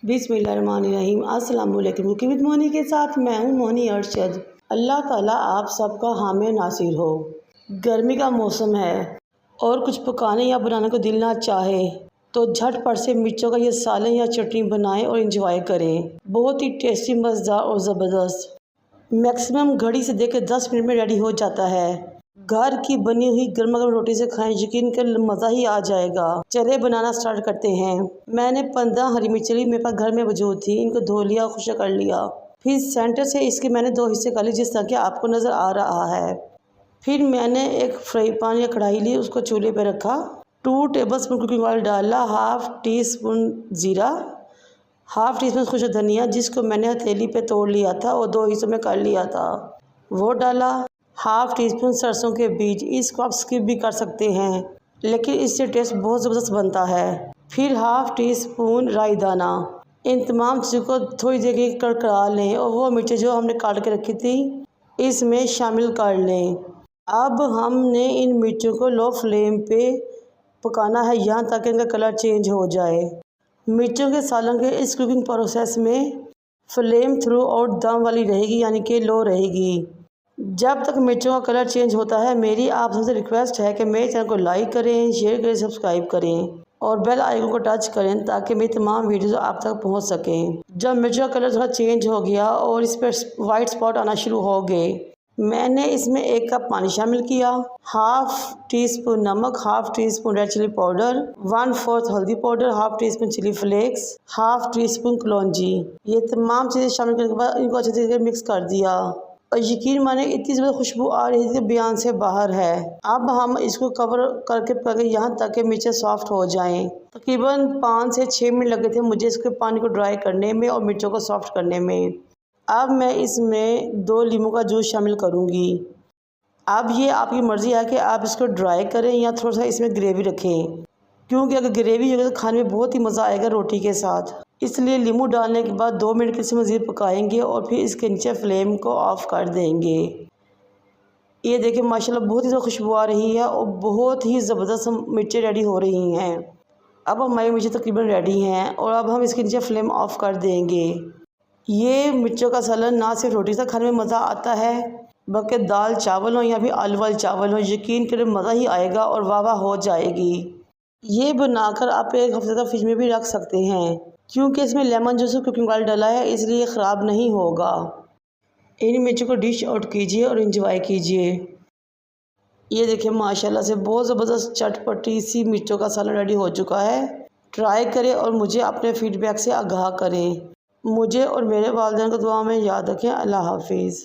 बिस्मिल्लाहिर्रहमानिर्रहीम। अस्सलाम वालेकुम। कुकिंग विद मोनी के साथ मैं हूँ मोनी अरशद। अल्लाह ताला आप सबका हामी नासिर हो। गर्मी का मौसम है और कुछ पकाने या बनाने को दिल ना चाहे तो झटपट से मिर्चों का ये सालन या चटनी बनाएं और इंजॉय करें। बहुत ही टेस्टी, मज़ेदार और ज़बरदस्त। मैक्सिमम घड़ी से देकर 10 मिनट में रेडी हो जाता है। घर की बनी हुई गर्मा गर्म रोटी से खाएं, यकीन कर मज़ा ही आ जाएगा। चले बनाना स्टार्ट करते हैं। मैंने 15 हरी मिर्च ली, मेरे पास घर में मौजूद थी। इनको धो लिया, खुशक कर लिया। फिर सेंटर से इसके मैंने 2 हिस्से कर लिए, जिस तरह के आपको नज़र आ रहा है। फिर मैंने एक फ्राई पैन या कढ़ाई ली, उसको चूल्हे पर रखा। 2 टेबलस्पून कुकिंग ऑयल डाला, हाफ टी स्पून ज़ीरा, हाफ टी स्पून खुश धनिया जिसको मैंने हथेली पे तोड़ लिया था और 2 हिस्सों में कर लिया था, वो डाला। हाफ टी स्पून सरसों के बीज, इसको आप स्किप भी कर सकते हैं, लेकिन इससे टेस्ट बहुत ज़बरदस्त बनता है। फिर हाफ टी स्पून राई दाना। इन तमाम चीज़ों को थोड़ी देर के कड़कड़ा लें और वो मिर्चें जो हमने काट के रखी थी इसमें शामिल कर लें। अब हमने इन मिर्चों को लो फ्लेम पे पकाना है, यहाँ तक इनका कलर चेंज हो जाए। मिर्चों के सालन के इस कुकिंग प्रोसेस में फ्लेम थ्रू आउट दम वाली रहेगी, यानी कि लो रहेगी। जब तक मिर्चों का कलर चेंज होता है, मेरी आप सबसे रिक्वेस्ट है कि मेरे चैनल को लाइक करें, शेयर करें, सब्सक्राइब करें और बेल आइकन को टच करें ताकि मेरी तमाम वीडियोस आप तक पहुंच सकें। जब मिर्चों का कलर थोड़ा चेंज हो गया और इस पर वाइट स्पॉट आना शुरू हो गए, मैंने इसमें 1 कप पानी शामिल किया, हाफ टी स्पून नमक, half teaspoon red chilli powder, 1/4 हल्दी powder, half teaspoon chilli flakes, half teaspoon कलौंजी। ये तमाम चीज़ें शामिल करने के बाद इनको अच्छे तरीके से मिक्स कर दिया और यकीन माने इतनी ज़्यादा खुशबू आ रही थी कि बयान से बाहर है। अब हम इसको कवर करके पके यहाँ तक कि मिर्चें सॉफ्ट हो जाएं। तकरीबन 5 से 6 मिनट लगे थे मुझे इसके पानी को ड्राई करने में और मिर्चों को सॉफ्ट करने में। अब मैं इसमें 2 नींबू का जूस शामिल करूँगी। अब ये आपकी मर्ज़ी है कि आप इसको ड्राई करें या थोड़ा सा इसमें ग्रेवी रखें, क्योंकि अगर ग्रेवी होगी तो खाने में बहुत ही मज़ा आएगा रोटी के साथ। इसलिए नींबू डालने के बाद 2 मिनट के लिए मज़ीद पकाएंगे और फिर इसके नीचे फ्लेम को ऑफ़ कर देंगे। ये देखिए माशाल्लाह बहुत ही ज़्यादा खुशबू आ रही है और बहुत ही ज़बरदस्त मिर्चें रेडी हो रही हैं। अब हमारी मिर्चें तकरीबन रेडी हैं और अब हम इसके नीचे फ्लेम ऑफ़ कर देंगे। ये मिर्चों का सालन ना सिर्फ रोटी से खाने में मज़ा आता है, बल्कि दाल चावल हो या फिर आलू वाले चावल हो, यकीन करें मज़ा ही आएगा और वाह वाह हो जाएगी। ये बनाकर आप 1 हफ्ते तक फ्रिज में भी रख सकते हैं, क्योंकि इसमें लेमन जूस और कुकिंग ऑयल डाला है, इसलिए ख़राब नहीं होगा। इन मिर्चों को डिश आउट कीजिए और इंजॉय कीजिए। ये देखिए माशाल्लाह से बहुत ज़बरदस्त चटपटी सी मिर्चों का सालन रेडी हो चुका है। ट्राई करें और मुझे अपने फीडबैक से आगाह करें। मुझे और मेरे वालिदैन को दुआ में याद रखें। अल्लाह हाफिज़।